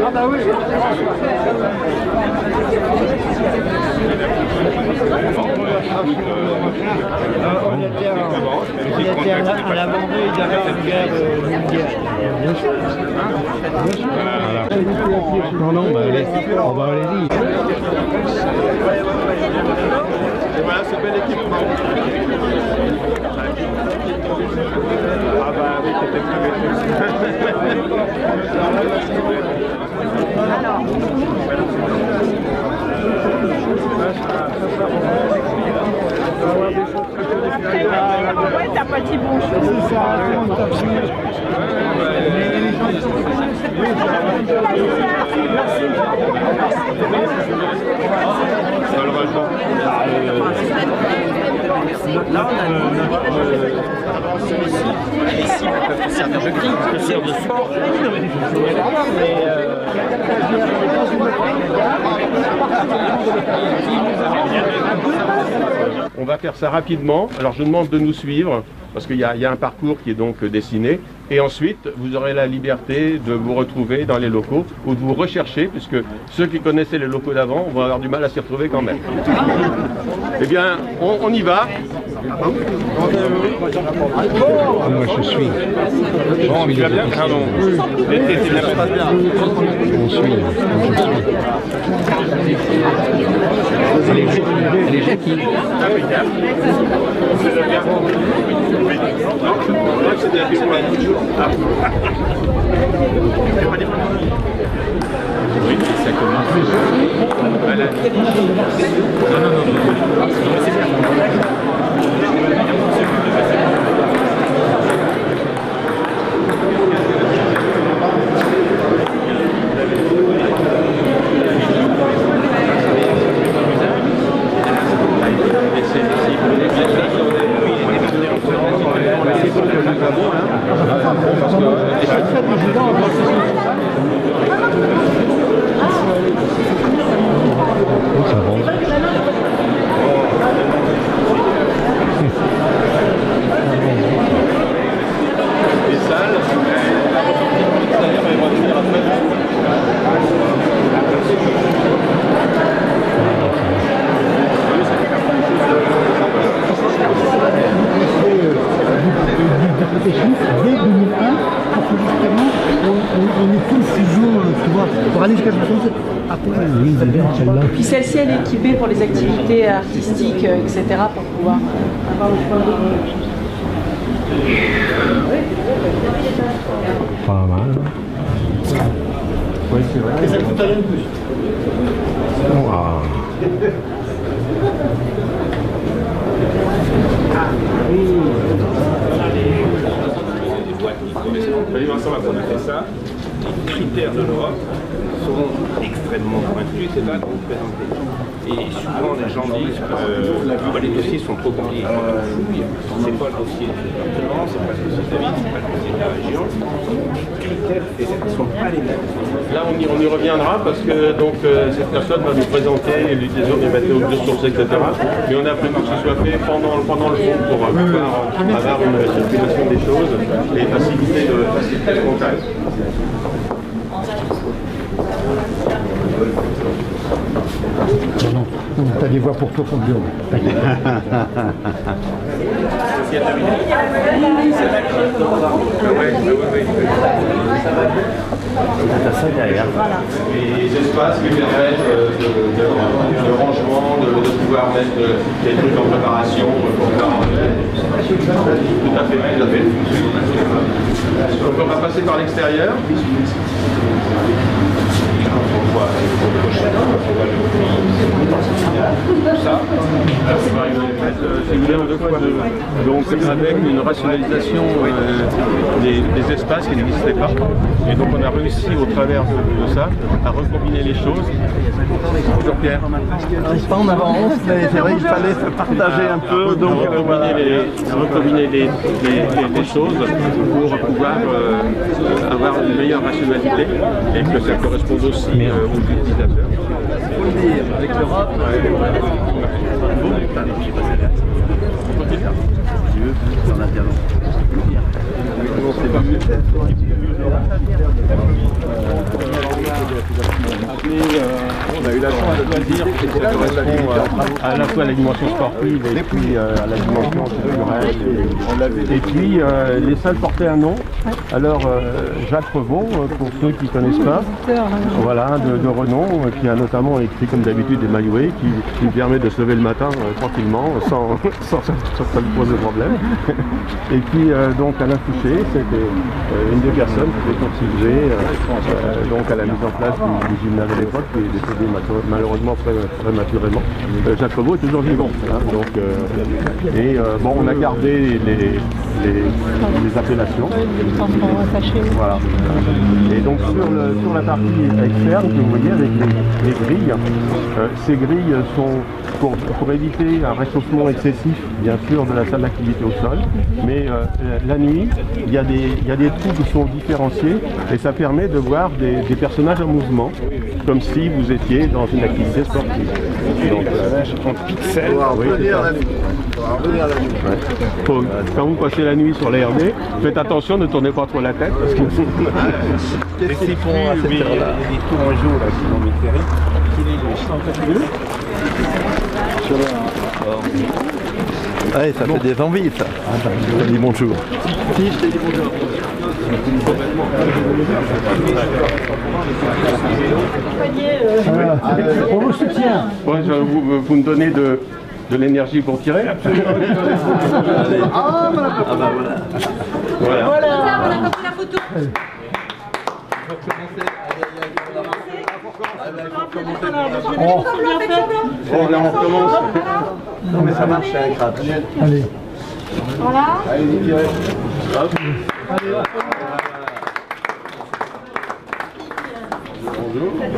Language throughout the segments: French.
Ah bah oui. On était à la vendée d'avant-guerre mondiale. Non, non, bah, on va aller-y. Et voilà ce bel équipement. Ah bah oui, peut-être Ouais, t'as pas dit bon. Là, on a celui-ci, les cibles peuvent servir de grille, peuvent servir de support. On va faire ça rapidement. Alors je demande de nous suivre parce qu'il y a un parcours qui est donc dessiné. Et ensuite, vous aurez la liberté de vous retrouver dans les locaux ou de vous rechercher, puisque ceux qui connaissaient les locaux d'avant vont avoir du mal à s'y retrouver quand même. Eh bien, on y va. Moi je suis. Bon, tu vas bien? Pardon. L'été, c'est bien, ça passe bien. On suit. Allez, Jackie. Ah oui, c'est bien. C'était la question. Oui, ça commence. Voilà. Non. C'est bien. Puis celle-ci, elle est équipée pour les activités artistiques, etc. pour pouvoir avoir le choix. Pas mal. Oui, c'est vrai. Et ça coûte rien de plus. Vincent va connaître ça. Les critères de l'Europe sont extrêmement pointus, c'est pas présenté. Et souvent les gens disent que les dossiers sont trop compliqués. C'est pas le dossier du département, c'est pas le dossier de la ville, c'est pas le dossier de la région. Les critères ne sont pas les mêmes. Là on y reviendra parce que donc, cette personne va nous présenter l'utilisation des matériaux biosourcés, etc. Mais on a prévu que ce soit fait pendant le fond pour pouvoir avoir une circulation des choses et faciliter le contact. Non, t'as des voix pour toi, ton bureau. T'as ça derrière. Et les espaces qui permettent de rangement, de pouvoir mettre des trucs en préparation pour pouvoir tout à fait. Donc on va passer par l'extérieur. On voit ça. Alors, on va mettre avec une rationalisation des espaces qui n'existaient pas. Et donc on a réussi au travers de ça à recombiner les choses. Bonjour Pierre. C'est pas en avance, mais c'est vrai qu'il fallait se partager un peu. Donc recombiner les choses pour pouvoir avoir une meilleure rationalité et que ça corresponde aussi aux utilisateurs. faut le dire, avec l'Europe, on a eu la chance de dire que ça correspond à la fois à la dimension sportive et puis à la dimension culturelle. Et puis les salles portaient un nom. Alors Jacques Revon, pour ceux qui ne connaissent pas, voilà, de renom, qui a notamment écrit comme d'habitude des maillots qui permet de se lever le matin tranquillement sans que ça lui pose de problème. Et puis donc Alain Fouché, c'était une des personnes qui avait contribué donc à la mise en place du gymnase à l'époque, qui est décédé malheureusement prématurément. Jacques Revon est toujours vivant. Hein, donc, bon, on a gardé les appellations. Voilà. Et donc sur la partie externe que vous voyez avec les grilles, ces grilles sont pour éviter un réchauffement excessif, bien sûr, de la salle d'activité au sol. Mais la nuit, il y a des trous qui sont différenciés et ça permet de voir des personnages en mouvement, comme si vous étiez dans une activité sportive. Donc, en pixels. Oui, quand vous passez la nuit sur la RD, faites attention, ne tournez pas trop la tête. Parce que... qu'est-ce qu'ils font à cette heure-là? Il y a des tours en jour là, qui vont m'éclairer. Ouais, ça fait des envies, ça. Je te dis bonjour. Si, je te dis bonjour. On vous soutient. Ouais, vous me donnez de l'énergie pour tirer. Ah bah voilà. Voilà, on a compris la photo. Bon, là on recommence. Non mais ça marche, c'est un crabe. Allez. Voilà. Allez, tirez. Hop.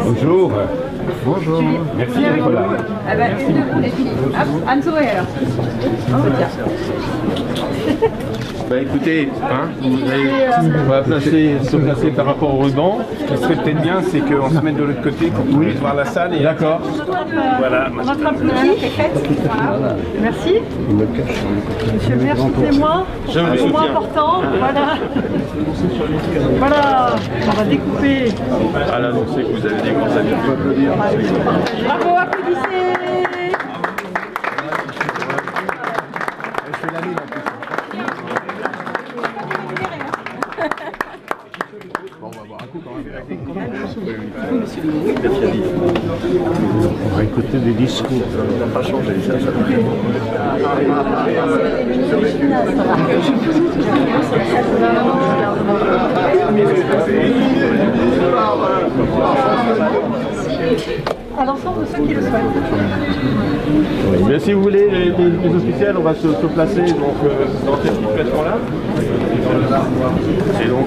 Bonjour. Bonjour. Merci d'être là. Ah bah, et puis, hop, Anne-Soé alors. Bah écoutez, hein, on va se placer par rapport au ruban. Ce qui serait peut-être bien, c'est qu'on se mette de l'autre côté pour qu'on puisse voir la salle. Et... D'accord. Voilà. Notre applaudit. Voilà. Merci. Monsieur le maire, soutenez-moi. Je vous C'est soutiens. moins important. Voilà. Voilà. On va découper. À l'annoncer que vous avez des grands amis. On peut applaudir. Bravo, applaudissez. On va écouter des discours. Ça n'a pas changé, ça. À l'ensemble de ceux qui le souhaitent. Oui, mais si vous voulez, les officiels, on va se placer donc, dans cette situation-là. Et donc,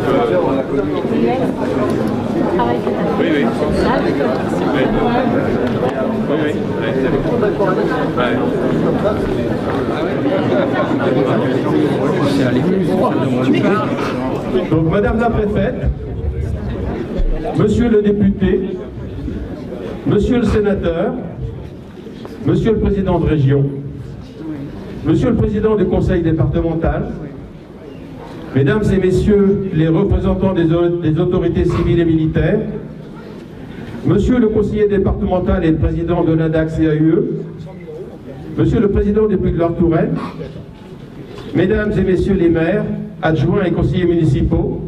oui, oui. Donc, Madame la Préfète, Monsieur le député, Monsieur le sénateur, Monsieur le président de région, Monsieur le président du conseil départemental, Mesdames et Messieurs les représentants des autorités civiles et militaires, Monsieur le conseiller départemental et président de l'INDAX-CAUE, Monsieur le président du Puy de Touraine, Mesdames et Messieurs les maires, adjoints et conseillers municipaux,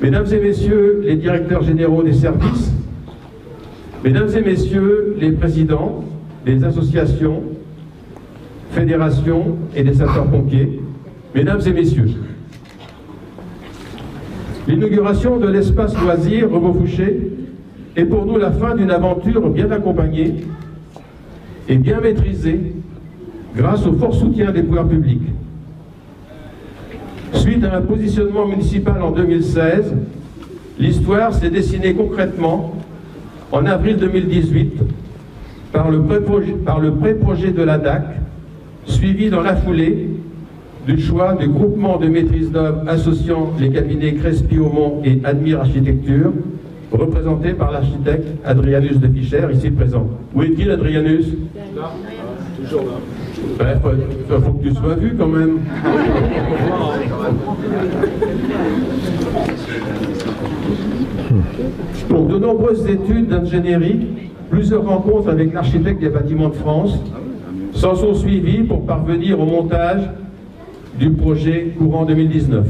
Mesdames et Messieurs les directeurs généraux des services, Mesdames et Messieurs les présidents des associations, fédérations et des sapeurs-pompiers, Mesdames et Messieurs, l'inauguration de l'espace loisir Revaux-Fouché est pour nous la fin d'une aventure bien accompagnée et bien maîtrisée grâce au fort soutien des pouvoirs publics. Suite à un positionnement municipal en 2016, l'histoire s'est dessinée concrètement en avril 2018 par le pré-projet de la DAC, suivi dans la foulée du choix du groupement de maîtrise d'œuvre associant les cabinets Crespi-Aumont et Admire Architecture, représenté par l'architecte Adrianus de Fischer, ici présent. Où est-il, Adrianus? Là, toujours là. Bref, il faut que tu sois vu quand même. Donc, de nombreuses études d'ingénierie, plusieurs rencontres avec l'architecte des bâtiments de France s'en sont suivies pour parvenir au montage du projet courant 2019.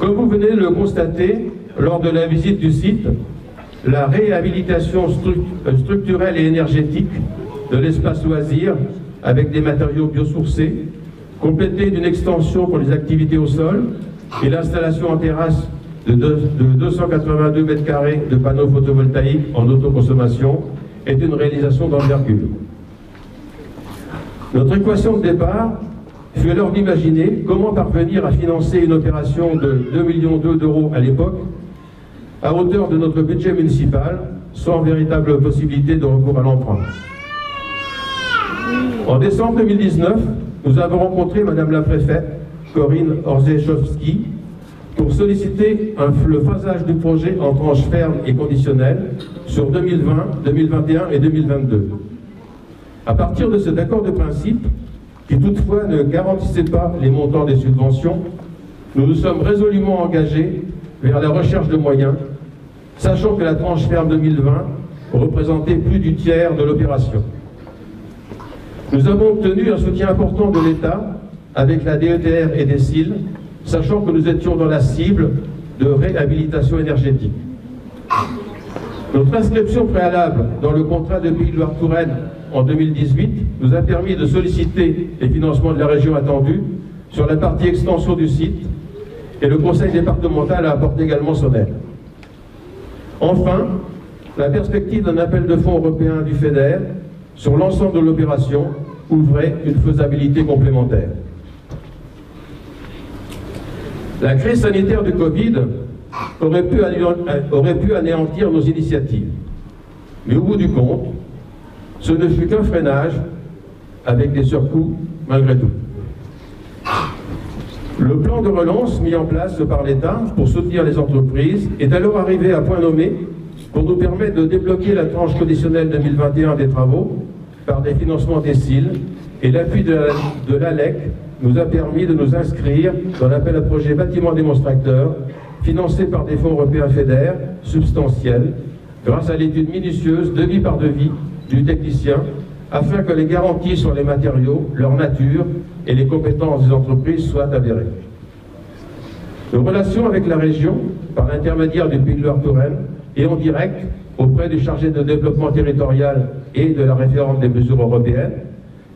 Comme vous venez de le constater lors de la visite du site, la réhabilitation structurelle et énergétique de l'espace loisir avec des matériaux biosourcés, complétée d'une extension pour les activités au sol et l'installation en terrasse de 282 m² de panneaux photovoltaïques en autoconsommation est une réalisation d'envergure. Notre équation de départ fut alors d'imaginer comment parvenir à financer une opération de 2,2 millions d'euros à l'époque, à hauteur de notre budget municipal, sans véritable possibilité de recours à l'emprunt. En décembre 2019, nous avons rencontré Madame la préfète, Corinne Orzechowski, pour solliciter le phasage du projet en tranches fermes et conditionnelles sur 2020, 2021 et 2022. À partir de cet accord de principe, qui toutefois ne garantissait pas les montants des subventions, nous nous sommes résolument engagés vers la recherche de moyens, sachant que la tranche ferme 2020 représentait plus du tiers de l'opération. Nous avons obtenu un soutien important de l'État avec la DETR et des CIL, sachant que nous étions dans la cible de réhabilitation énergétique. Notre inscription préalable dans le contrat de Pays de Loire-Touraine en 2018 nous a permis de solliciter les financements de la région attendus sur la partie extension du site, et le conseil départemental a apporté également son aide. Enfin, la perspective d'un appel de fonds européen du FEDER sur l'ensemble de l'opération ouvrait une faisabilité complémentaire. La crise sanitaire du Covid aurait pu anéantir nos initiatives. Mais au bout du compte, ce ne fut qu'un freinage avec des surcoûts malgré tout. Le plan de relance mis en place par l'État pour soutenir les entreprises est alors arrivé à point nommé pour nous permettre de débloquer la tranche conditionnelle 2021 des travaux par des financements des CIL, et l'appui de l'ALEC nous a permis de nous inscrire dans l'appel à projet bâtiment démonstrateur financé par des fonds européens FEDER substantiels grâce à l'étude minutieuse, devis par devis, du technicien, afin que les garanties sur les matériaux, leur nature et les compétences des entreprises soient avérées. Nos relations avec la région, par l'intermédiaire du Pays de Loire-Touraine, et en direct auprès du chargé de développement territorial et de la référente des mesures européennes,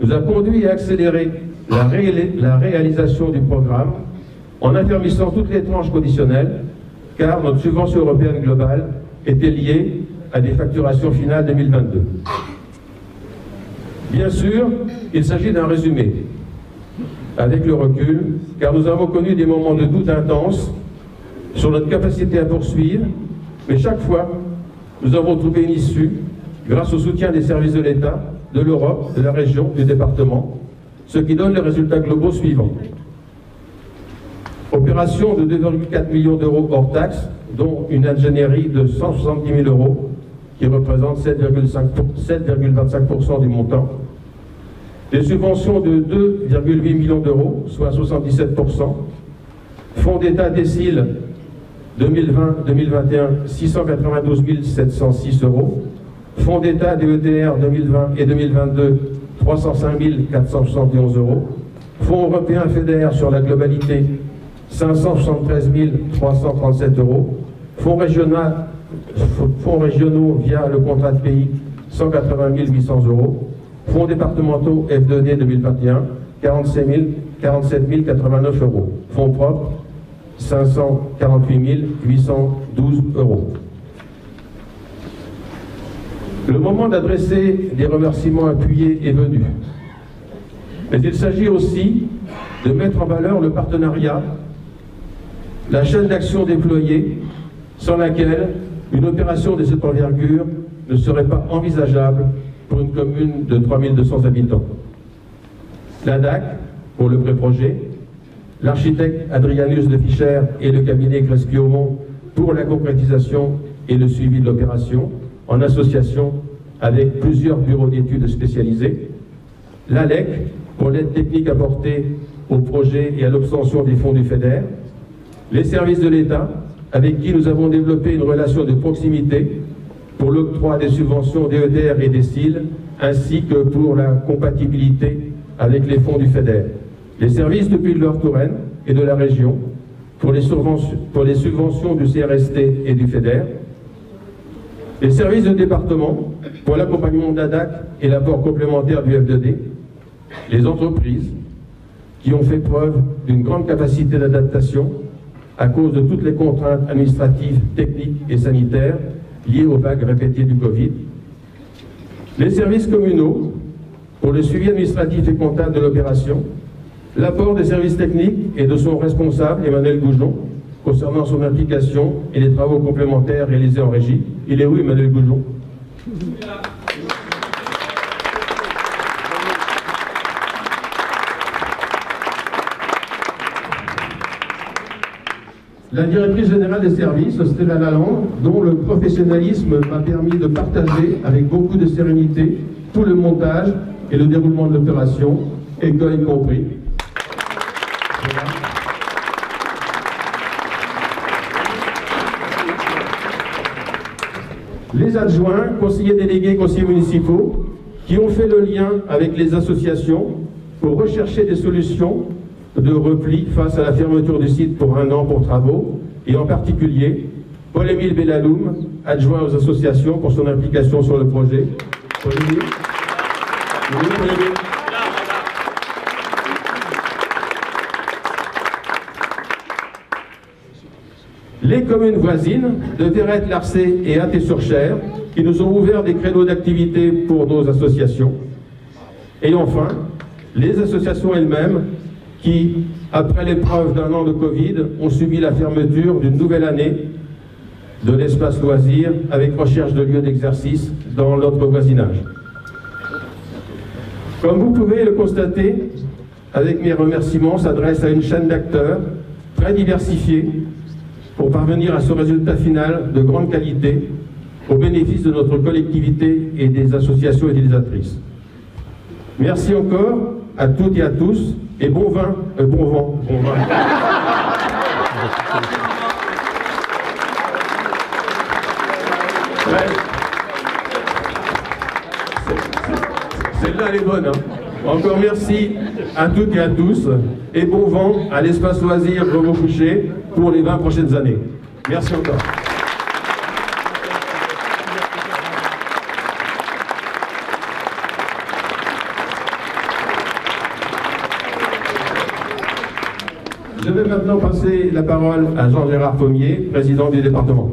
nous a conduit à accélérer la réalisation du programme en affermissant toutes les tranches conditionnelles, car notre subvention européenne globale était liée à des facturations finales 2022. Bien sûr, il s'agit d'un résumé, avec le recul, car nous avons connu des moments de doute intense sur notre capacité à poursuivre, mais chaque fois, nous avons trouvé une issue grâce au soutien des services de l'État, de l'Europe, de la région, du département, ce qui donne les résultats globaux suivants. Opération de 2,4 millions d'euros hors taxes, dont une ingénierie de 170 000 euros, qui représente 7,25% du montant. Des subventions de 2,8 millions d'euros, soit 77%. Fonds d'État décile 2020-2021, 692 706 euros. Fonds d'État DETR 2020 et 2022, 305 471 euros. Fonds européen FEDER sur la globalité, 573 337 euros. Fonds régionaux via le contrat de pays, 180 800 euros. Fonds départementaux F2D 2021, 47 089 euros. Fonds propres, 548 812 euros. Le moment d'adresser des remerciements appuyés est venu. Mais il s'agit aussi de mettre en valeur le partenariat, la chaîne d'action déployée, sans laquelle une opération de cette envergure ne serait pas envisageable pour une commune de 3200 habitants. La DAC pour le pré-projet, l'architecte Adrianus de Fischer et le cabinet Crespi-Aumont pour la concrétisation et le suivi de l'opération, en association avec plusieurs bureaux d'études spécialisés, l'ALEC pour l'aide technique apportée au projet et à l'obtention des fonds du FEDER, les services de l'État avec qui nous avons développé une relation de proximité pour l'octroi des subventions DETR et des CIL, ainsi que pour la compatibilité avec les fonds du FEDER, les services de Puy-de-Dôme-Touraine et de la région pour les subventions du CRST et du FEDER, les services de département pour l'accompagnement de la DAC et l'apport complémentaire du F2D, les entreprises qui ont fait preuve d'une grande capacité d'adaptation à cause de toutes les contraintes administratives, techniques et sanitaires liées aux vagues répétées du Covid, les services communaux pour le suivi administratif et comptable de l'opération, l'apport des services techniques et de son responsable, Emmanuel Goujon, concernant son implication et les travaux complémentaires réalisés en régie. Il est où, Emmanuel Goujon? La directrice générale des services, Stella Lalande, dont le professionnalisme m'a permis de partager avec beaucoup de sérénité tout le montage et le déroulement de l'opération, école compris. Les adjoints, conseillers délégués, conseillers municipaux, qui ont fait le lien avec les associations pour rechercher des solutions de repli face à la fermeture du site pour 1 an pour travaux, et en particulier Paul-Émile Bellaloum, adjoint aux associations pour son implication sur le projet. Paul-Émile. Oui, Paul-Émile. Les communes voisines de Verrette-Larcé et Athée-sur-Cher, qui nous ont ouvert des créneaux d'activité pour nos associations. Et enfin, les associations elles-mêmes qui, après l'épreuve d'1 an de Covid, ont subi la fermeture d'une nouvelle année de l'espace loisir avec recherche de lieux d'exercice dans notre voisinage. Comme vous pouvez le constater, avec mes remerciements s'adresse à une chaîne d'acteurs très diversifiée pour parvenir à ce résultat final de grande qualité au bénéfice de notre collectivité et des associations utilisatrices. Merci encore à toutes et à tous, et bon vin, bon vent, bon vin. Ouais. Celle-là, elle est bonne. Hein. Encore merci à toutes et à tous, et bon vent à l'espace loisir Grevaux-Couché pour les 20 prochaines années. Merci encore. Je vais maintenant passer la parole à Jean-Gérard Pommier, président du département.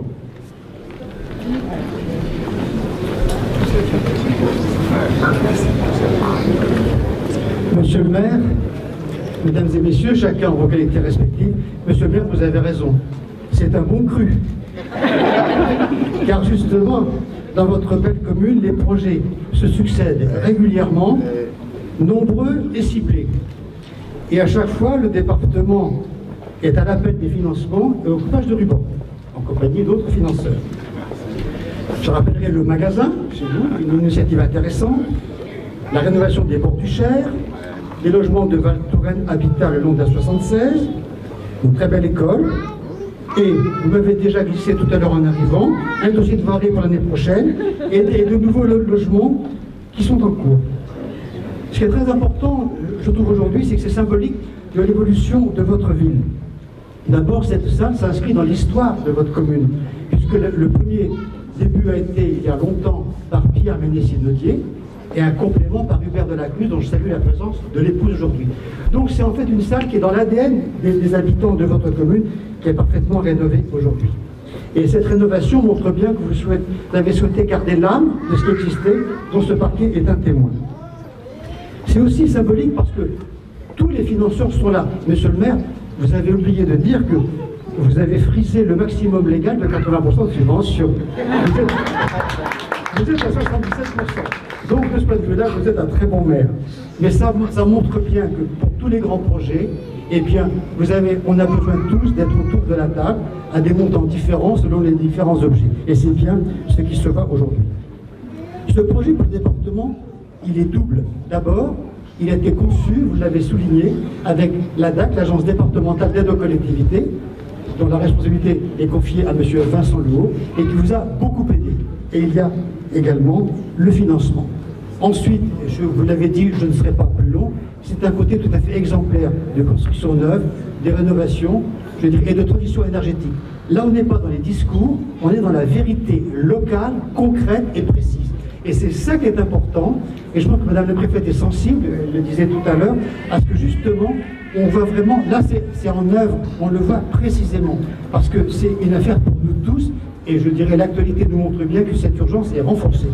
Monsieur le maire, mesdames et messieurs, chacun en vos qualités respectives, monsieur le maire, vous avez raison, c'est un bon cru. Car justement, dans votre belle commune, les projets se succèdent régulièrement, nombreux et ciblés. Et à chaque fois, le département est à l'appel des financements et au coupage de ruban, en compagnie d'autres financeurs. Je rappellerai le magasin, chez nous, une initiative intéressante, la rénovation des bords du Cher, les logements de Val-Touraine Habitat le long de la 76, une très belle école, et vous m'avez déjà glissé tout à l'heure en arrivant, un dossier de voirie pour l'année prochaine, et de nouveaux logements qui sont en cours. Ce qui est très important, je trouve aujourd'hui, c'est que c'est symbolique de l'évolution de votre ville. D'abord, cette salle s'inscrit dans l'histoire de votre commune, puisque le premier début a été, il y a longtemps, par Pierre Ménessier-Nodier, et un complément par Hubert Delacruz, dont je salue la présence de l'épouse aujourd'hui. Donc c'est en fait une salle qui est dans l'ADN des habitants de votre commune, qui est parfaitement rénovée aujourd'hui. Et cette rénovation montre bien que vous avez souhaité garder l'âme de ce qui existait, dont ce parquet est un témoin. C'est aussi symbolique parce que Tous les financeurs sont là. Monsieur le maire, vous avez oublié de dire que vous avez frisé le maximum légal de 80% de subvention. Vous êtes à 77%. Donc de ce point de vue-là, vous êtes un très bon maire. Mais ça montre bien que pour tous les grands projets, eh bien, on a besoin tous d'être autour de la table à des montants différents selon les différents objets. Et c'est bien ce qui se va aujourd'hui. Ce projet pour le département, il est double. D'abord, il a été conçu, vous l'avez souligné, avec l'ADAC, l'Agence départementale d'aide aux collectivités, dont la responsabilité est confiée à M. Vincent Louot, et qui vous a beaucoup aidé. Et il y a également le financement. Ensuite, je vous l'avais dit, je ne serai pas plus long, c'est un côté tout à fait exemplaire de construction neuve, des rénovations, je dirais, et de transition énergétique. Là, on n'est pas dans les discours, on est dans la vérité locale, concrète et précise. Et c'est ça qui est important, et je pense que Madame la Préfète est sensible, elle le disait tout à l'heure, à ce que justement, on voit vraiment, là c'est en œuvre, on le voit précisément, parce que c'est une affaire pour nous tous, et je dirais l'actualité nous montre bien que cette urgence est renforcée.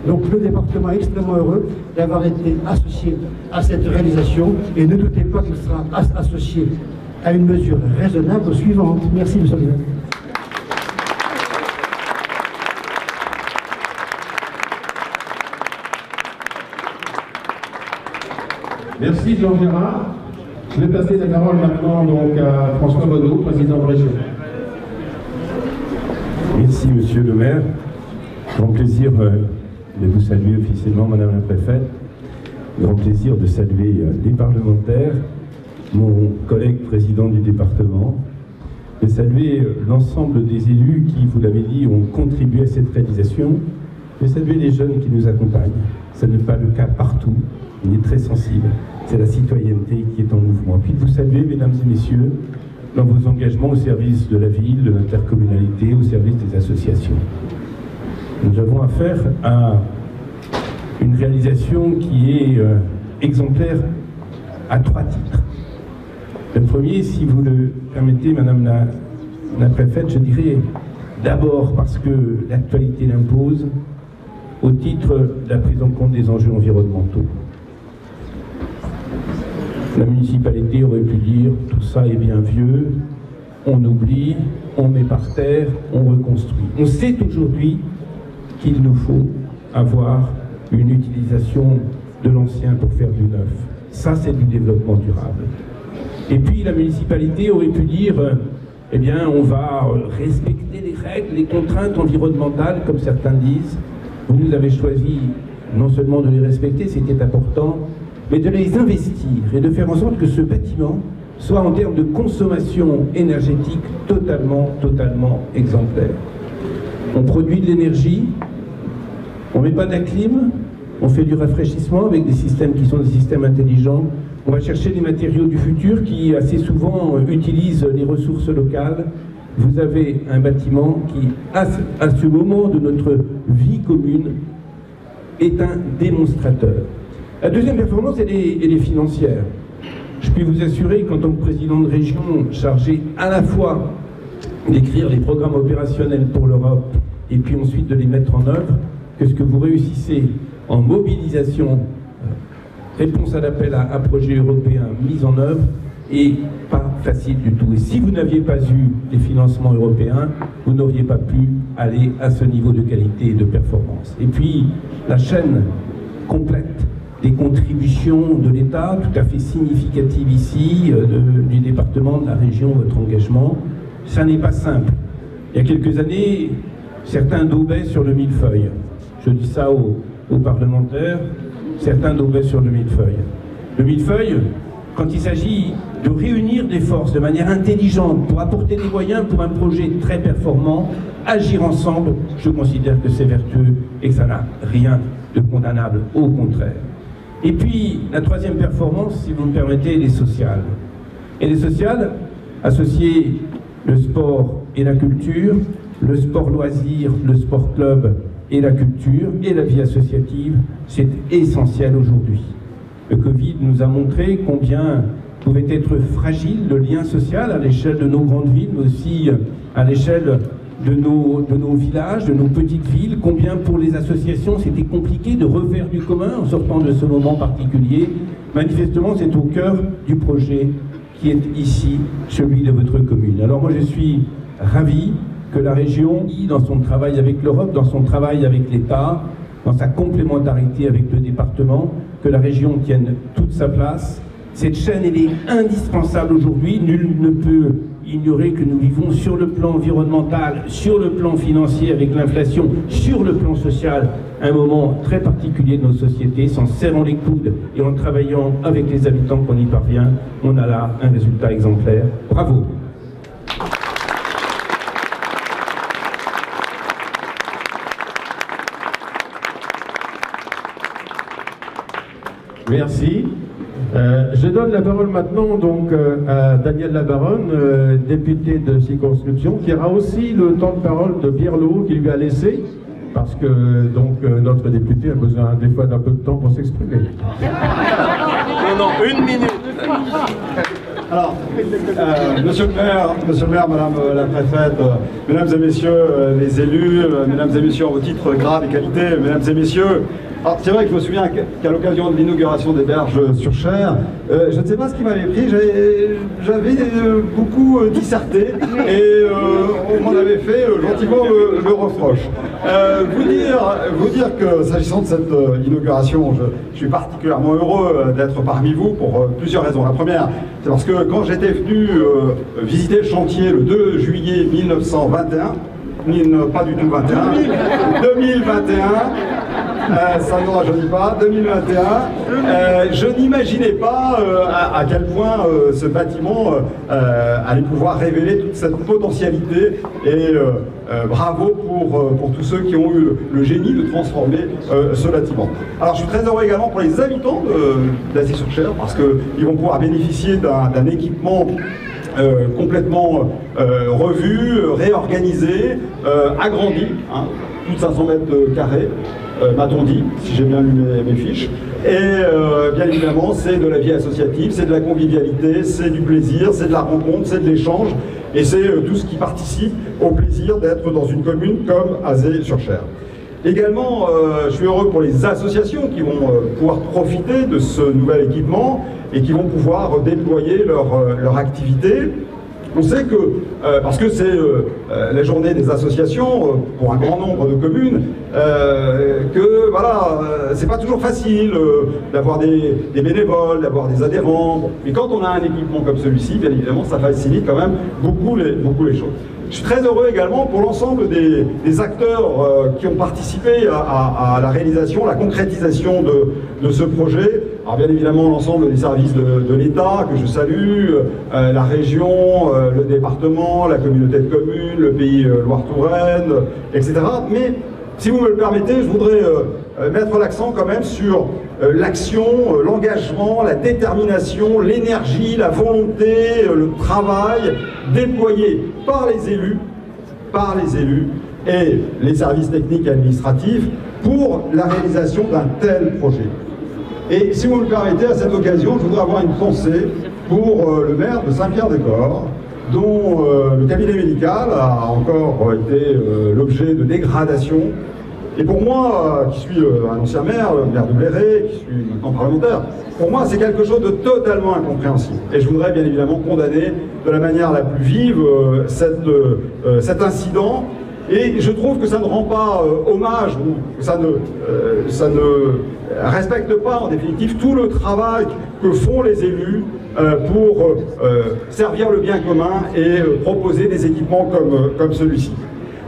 Donc le département est extrêmement heureux d'avoir été associé à cette réalisation, et ne doutez pas qu'il sera associé à une mesure raisonnable aux suivantes. Merci, monsieur le maire. Merci Jean-Gérard. Je vais passer la parole maintenant donc à François Baudot, président de région. Merci Monsieur le maire. Grand plaisir de vous saluer officiellement Madame la Préfète. Grand plaisir de saluer les parlementaires, mon collègue président du département, de saluer l'ensemble des élus qui, vous l'avez dit, ont contribué à cette réalisation, de saluer les jeunes qui nous accompagnent. Ce n'est pas le cas partout, il est très sensible. C'est la citoyenneté qui est en mouvement. Puis de vous saluer, mesdames et messieurs, dans vos engagements au service de la ville, de l'intercommunalité, au service des associations. Nous avons affaire à une réalisation qui est exemplaire à 3 titres. Le premier, si vous le permettez, Madame la Préfète, je dirais d'abord parce que l'actualité l'impose, au titre de la prise en compte des enjeux environnementaux. La municipalité aurait pu dire « tout ça est bien vieux, on oublie, on met par terre, on reconstruit ». On sait aujourd'hui qu'il nous faut avoir une utilisation de l'ancien pour faire du neuf. Ça, c'est du développement durable. Et puis la municipalité aurait pu dire « eh bien, on va respecter les règles, les contraintes environnementales, comme certains disent ». Vous nous avez choisi non seulement de les respecter, c'était important, mais de les investir et de faire en sorte que ce bâtiment soit en termes de consommation énergétique totalement exemplaire. On produit de l'énergie, on ne met pas de la clim, on fait du rafraîchissement avec des systèmes qui sont des systèmes intelligents. On va chercher les matériaux du futur qui assez souvent utilisent les ressources locales. Vous avez un bâtiment qui, à ce moment de notre vie commune, est un démonstrateur. La deuxième performance, elle est financière. Je puis vous assurer qu'en tant que président de région chargé à la fois d'écrire les programmes opérationnels pour l'Europe et puis ensuite de les mettre en œuvre, que ce que vous réussissez en mobilisation, réponse à l'appel à projet européen mis en œuvre, est pas facile du tout. Et si vous n'aviez pas eu les financements européens, vous n'auriez pas pu aller à ce niveau de qualité et de performance. Et puis, la chaîne complète des contributions de l'État, tout à fait significative ici, du département, de la région, votre engagement, ça n'est pas simple. Il y a quelques années, certains daubaient sur le millefeuille. Je dis ça aux parlementaires, certains daubaient sur le millefeuille. Le millefeuille, quand il s'agit de réunir des forces de manière intelligente pour apporter des moyens pour un projet très performant, agir ensemble, je considère que c'est vertueux et que ça n'a rien de condamnable, au contraire. Et puis, la troisième performance, si vous me permettez, elle est sociale. Elle est sociale, associer le sport et la culture, le sport loisir, le sport club et la culture et la vie associative, c'est essentiel aujourd'hui. Le Covid nous a montré combien pouvait être fragile le lien social à l'échelle de nos grandes villes, mais aussi à l'échelle de nos villages, de nos petites villes, combien pour les associations c'était compliqué de refaire du commun en sortant de ce moment particulier. Manifestement, c'est au cœur du projet qui est ici, celui de votre commune. Alors moi je suis ravi que la région, dans son travail avec l'Europe, dans son travail avec l'État, dans sa complémentarité avec le département, que la région tienne toute sa place. Cette chaîne, elle est indispensable aujourd'hui. Nul ne peut ignorer que nous vivons sur le plan environnemental, sur le plan financier avec l'inflation, sur le plan social, un moment très particulier de nos sociétés. En serrant les coudes et en travaillant avec les habitants qu'on y parvient, on a là un résultat exemplaire. Bravo! Merci. Je donne la parole maintenant donc à Daniel Labaronne, député de circonscription, qui aura aussi le temps de parole de Birlot qui lui a laissé, parce que donc notre député a besoin des fois d'un peu de temps pour s'exprimer. Non, une minute. Alors, monsieur le maire, madame la préfète, mesdames et messieurs les élus, mesdames et messieurs en vos titres, grades et qualités, mesdames et messieurs. Alors, c'est vrai que je me souviens qu'à l'occasion de l'inauguration des berges sur Cher, je ne sais pas ce qui m'avait pris, j'avais beaucoup disserté et on m'en avait fait gentiment le reproche. Vous dire que s'agissant de cette inauguration, je suis particulièrement heureux d'être parmi vous pour plusieurs raisons. La première, c'est parce que quand j'étais venu visiter le chantier le 2 juillet 1921, pas du tout 21, 2021, ça ne rajeunit pas, 2021, je n'imaginais pas à quel point ce bâtiment allait pouvoir révéler toute cette potentialité et bravo pour tous ceux qui ont eu le génie de transformer ce bâtiment. Alors je suis très heureux également pour les habitants d'Assy-sur-Cher parce qu'ils vont pouvoir bénéficier d'un équipement complètement revu, réorganisé, agrandi, hein, plus de 500 mètres carrés, m'a-t-on dit, si j'ai bien lu mes fiches. Et bien évidemment, c'est de la vie associative, c'est de la convivialité, c'est du plaisir, c'est de la rencontre, c'est de l'échange, et c'est tout ce qui participe au plaisir d'être dans une commune comme Azé-sur-Cher. Également, je suis heureux pour les associations qui vont pouvoir profiter de ce nouvel équipement et qui vont pouvoir déployer leur activité. On sait que, parce que c'est la journée des associations pour un grand nombre de communes, que voilà, c'est pas toujours facile d'avoir des bénévoles, d'avoir des adhérents. Mais quand on a un équipement comme celui-ci, bien évidemment, ça facilite quand même beaucoup les choses. Je suis très heureux également pour l'ensemble des acteurs qui ont participé à la réalisation, la concrétisation de ce projet. Alors bien évidemment l'ensemble des services de l'État que je salue, la région, le département, la communauté de communes, le pays Loire-Touraine, etc. Mais si vous me le permettez, je voudrais mettre l'accent quand même sur l'action, l'engagement, la détermination, l'énergie, la volonté, le travail déployé par les élus et les services techniques et administratifs pour la réalisation d'un tel projet. Et si vous me le permettez, à cette occasion, je voudrais avoir une pensée pour le maire de Saint-Pierre-des-Corps, dont le cabinet médical a encore été l'objet de dégradation. Et pour moi, qui suis un ancien maire de Bléré, qui suis maintenant parlementaire, pour moi c'est quelque chose de totalement incompréhensible. Et je voudrais bien évidemment condamner de la manière la plus vive cet incident. Et je trouve que ça ne rend pas hommage, ou ça ne respecte pas en définitive tout le travail que font les élus pour servir le bien commun et proposer des équipements comme celui-ci.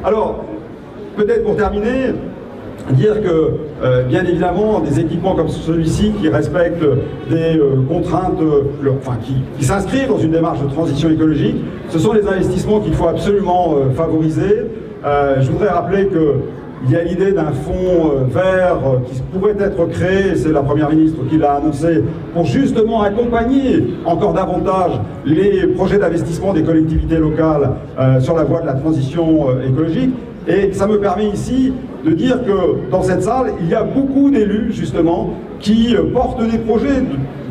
Alors, peut-être pour terminer, dire que, bien évidemment, des équipements comme celui-ci qui respectent des contraintes, qui s'inscrivent dans une démarche de transition écologique, ce sont les investissements qu'il faut absolument favoriser. Je voudrais rappeler qu'il y a l'idée d'un fonds vert qui pourrait être créé, c'est la Première ministre qui l'a annoncé, pour justement accompagner encore davantage les projets d'investissement des collectivités locales sur la voie de la transition écologique. Et ça me permet ici de dire que dans cette salle, il y a beaucoup d'élus justement qui portent des projets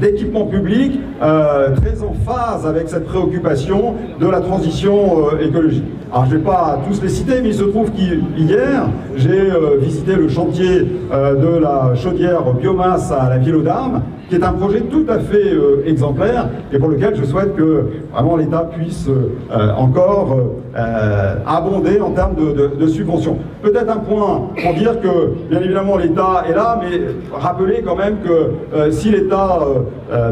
d'équipement public très en phase avec cette préoccupation de la transition écologique. Alors je ne vais pas tous les citer, mais il se trouve qu'hier, j'ai visité le chantier de la chaudière biomasse à la Ville aux Dames, qui est un projet tout à fait exemplaire et pour lequel je souhaite que vraiment l'État puisse encore abonder en termes de subventions. Peut-être un point pour dire que, bien évidemment, l'État est là, mais rappeler quand même que si l'État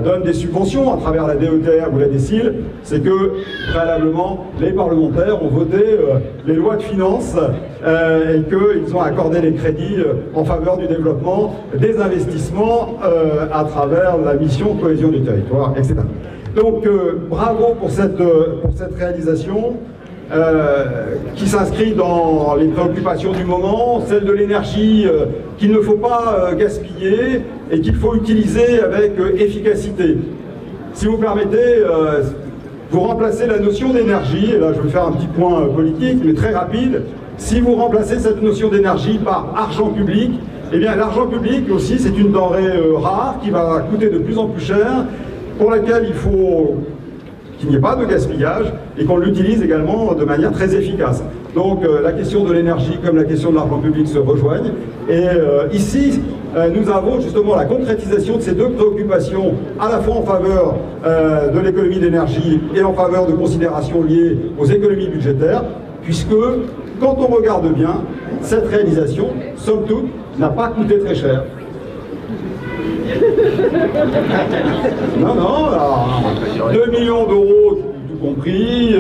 donne des subventions à travers la DETR ou la DSIL, c'est que préalablement, les parlementaires ont voté les lois de finances et qu'ils ont accordé les crédits en faveur du développement des investissements à travers la mission de cohésion du territoire, etc. Donc bravo pour cette réalisation qui s'inscrit dans les préoccupations du moment, celle de l'énergie qu'il ne faut pas gaspiller et qu'il faut utiliser avec efficacité. Si vous permettez, vous remplacez la notion d'énergie, et là je vais faire un petit point politique, mais très rapide, si vous remplacez cette notion d'énergie par argent public, eh bien l'argent public aussi c'est une denrée rare qui va coûter de plus en plus cher, pour laquelle il faut qu'il n'y ait pas de gaspillage et qu'on l'utilise également de manière très efficace. Donc la question de l'énergie comme la question de l'argent public se rejoignent et ici nous avons justement la concrétisation de ces deux préoccupations à la fois en faveur de l'économie d'énergie et en faveur de considérations liées aux économies budgétaires, puisque quand on regarde bien, cette réalisation, somme toute, n'a pas coûté très cher. Non, non, là, 2 millions d'euros tout compris,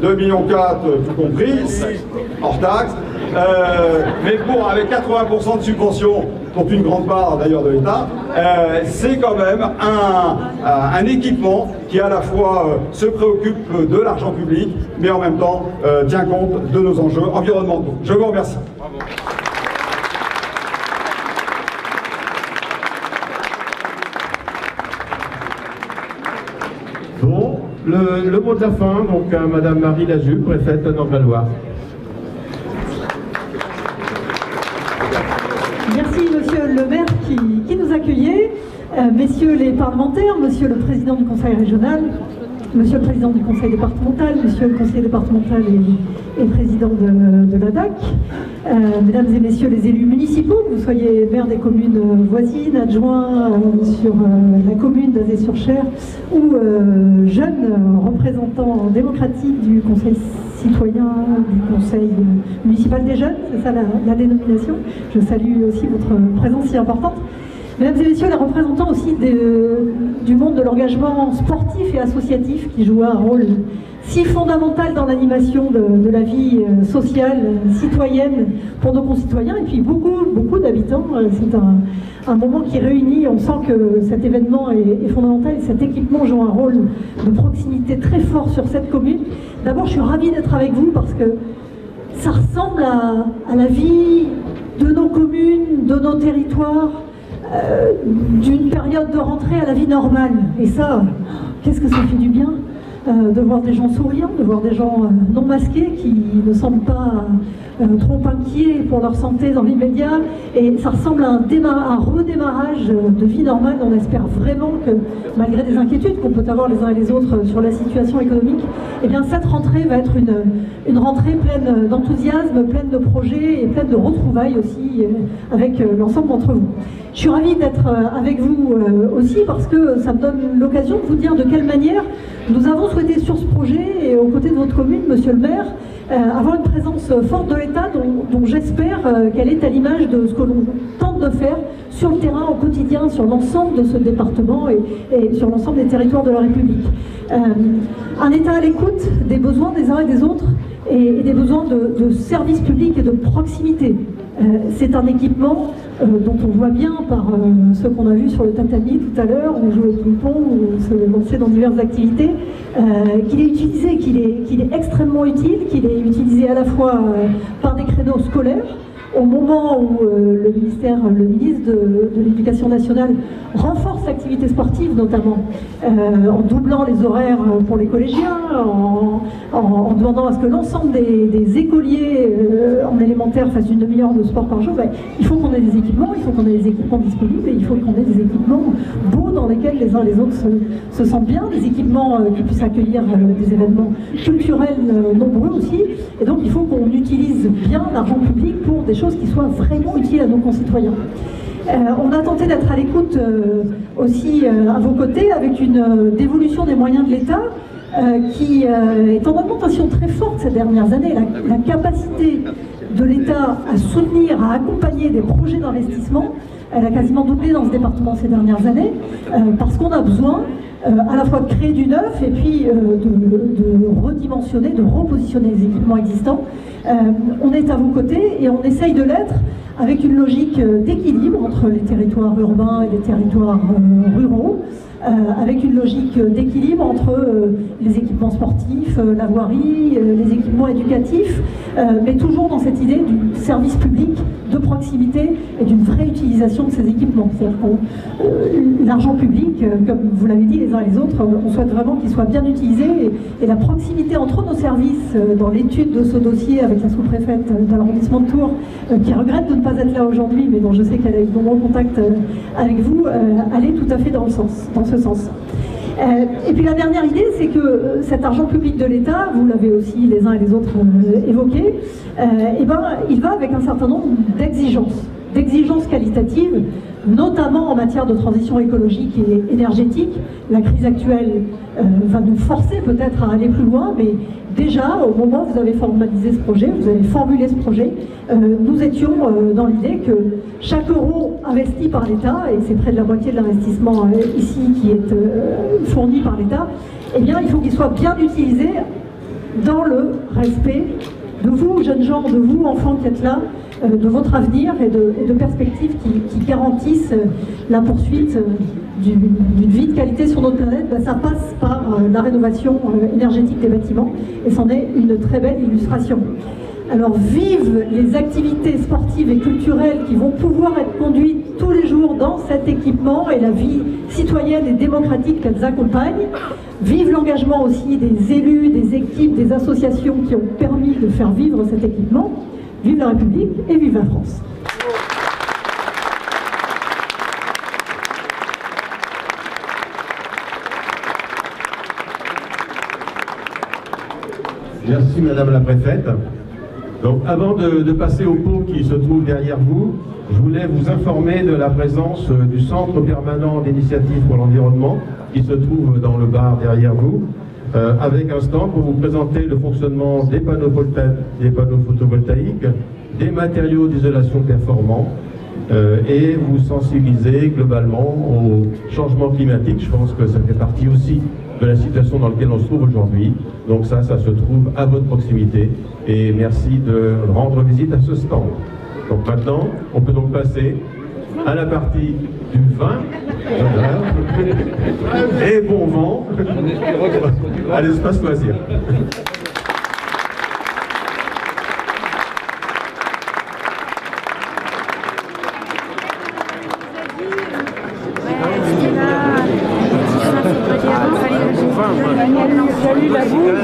2,4 millions tout compris, hors taxe, mais bon, avec 80% de subventions, dont une grande part d'ailleurs de l'État, c'est quand même un équipement qui à la fois se préoccupe de l'argent public, mais en même temps tient compte de nos enjeux environnementaux. Je vous remercie. Bravo. Bon, le mot de la fin, donc à Madame Marie Lazu, préfète de Nord-la-Loire. Merci Monsieur le maire qui nous accueillait, messieurs les parlementaires, Monsieur le président du conseil régional, Monsieur le président du conseil départemental, Monsieur le conseiller départemental et président de la DAC, mesdames et messieurs les élus municipaux, que vous soyez maire des communes voisines, adjoints sur la commune d'Azay-sur-Cher ou jeunes représentants démocratiques du conseil citoyen, du conseil municipal des jeunes, c'est ça la dénomination. Je salue aussi votre présence si importante. Mesdames et messieurs, les représentants aussi du monde de l'engagement sportif et associatif qui joue un rôle si fondamental dans l'animation de la vie sociale, citoyenne pour nos concitoyens et puis beaucoup d'habitants. C'est un moment qui réunit, on sent que cet événement est fondamental et cet équipement joue un rôle de proximité très fort sur cette commune. D'abord, je suis ravie d'être avec vous parce que ça ressemble à la vie de nos communes, de nos territoires, d'une période de rentrée à la vie normale. Et ça, qu'est-ce que ça fait du bien de voir des gens souriants, de voir des gens non masqués qui ne semblent pas trop inquiets pour leur santé dans l'immédiat. Et ça ressemble à un redémarrage de vie normale. On espère vraiment que, malgré des inquiétudes qu'on peut avoir les uns et les autres sur la situation économique, eh bien cette rentrée va être une rentrée pleine d'enthousiasme, pleine de projets et pleine de retrouvailles aussi avec l'ensemble d'entre vous. Je suis ravie d'être avec vous aussi parce que ça me donne l'occasion de vous dire de quelle manière nous avons souhaité sur ce projet et aux côtés de votre commune, Monsieur le maire, avoir une présence forte de l'État dont j'espère qu'elle est à l'image de ce que l'on tente de faire sur le terrain au quotidien, sur l'ensemble de ce département et sur l'ensemble des territoires de la République. Un État à l'écoute des besoins des uns et des autres et des besoins de services publics et de proximité. C'est un équipement dont on voit bien par ce qu'on a vu sur le tatami tout à l'heure, on jouait au ping-pong, on se lançait dans diverses activités, qu'il est utilisé, qu'il est extrêmement utile, qu'il est utilisé à la fois par des créneaux scolaires, au moment où le ministre de l'Éducation nationale renforce l'activité sportive notamment, en doublant les horaires pour les collégiens, en demandant à ce que l'ensemble des écoliers en élémentaire fassent une demi-heure de sport par jour, il faut qu'on ait des équipements, il faut qu'on ait des équipements disponibles et il faut qu'on ait des équipements beaux dans lesquels les uns les autres se sentent bien, des équipements qui puissent accueillir des événements culturels nombreux aussi. Et donc il faut qu'on utilise bien l'argent public pour des choses qui soient vraiment utiles à nos concitoyens. On a tenté d'être à l'écoute aussi à vos côtés avec une dévolution des moyens de l'État qui est en augmentation très forte ces dernières années. La capacité de l'État à soutenir, à accompagner des projets d'investissement, elle a quasiment doublé dans ce département ces dernières années, parce qu'on a besoin à la fois de créer du neuf et puis de redimensionner, de repositionner les équipements existants. On est à vos côtés et on essaye de l'être avec une logique d'équilibre entre les territoires urbains et les territoires ruraux, avec une logique d'équilibre entre les équipements sportifs, la voirie, les équipements éducatifs, mais toujours dans cette idée du service public de proximité et d'une vraie utilisation de ces équipements. C'est-à-dire que l'argent public, comme vous l'avez dit les uns et les autres, on souhaite vraiment qu'il soit bien utilisé et la proximité entre nos services dans l'étude de ce dossier avec la sous-préfète de l'arrondissement de Tours, qui regrette de ne pas être là aujourd'hui, mais dont je sais qu'elle a eu de nombreux contacts avec vous, allait tout à fait dans ce sens. Et puis la dernière idée, c'est que cet argent public de l'État, vous l'avez aussi les uns et les autres évoqué, il va avec un certain nombre d'exigences qualitatives, notamment en matière de transition écologique et énergétique. La crise actuelle va nous forcer peut-être à aller plus loin, mais déjà, au moment où vous avez formalisé ce projet, vous avez formulé ce projet, nous étions dans l'idée que chaque euro investi par l'État, et c'est près de la moitié de l'investissement ici qui est fourni par l'État, eh bien, il faut qu'il soit bien utilisé dans le respect de vous, jeunes gens, de vous, enfants qui êtes là, de votre avenir et de perspectives qui garantissent la poursuite d'une vie de qualité sur notre planète. Ça passe par la rénovation énergétique des bâtiments et c'en est une très belle illustration. Alors vive les activités sportives et culturelles qui vont pouvoir être conduites tous les jours dans cet équipement et la vie citoyenne et démocratique qu'elles accompagnent. Vive l'engagement aussi des élus, des équipes, des associations qui ont permis de faire vivre cet équipement. Vive la République et vive la France. Merci Madame la Préfète. Donc avant de passer au pot qui se trouve derrière vous, je voulais vous informer de la présence du Centre permanent d'initiative pour l'environnement qui se trouve dans le bar derrière vous, avec un stand pour vous présenter le fonctionnement des panneaux photovoltaïques, des matériaux d'isolation performants et vous sensibiliser globalement au changement climatique. Je pense que ça fait partie aussi de la situation dans laquelle on se trouve aujourd'hui. Donc ça se trouve à votre proximité et merci de rendre visite à ce stand. Donc maintenant, on peut donc passer à la partie du vin et bon vent à l'espace loisir. Salut la boue.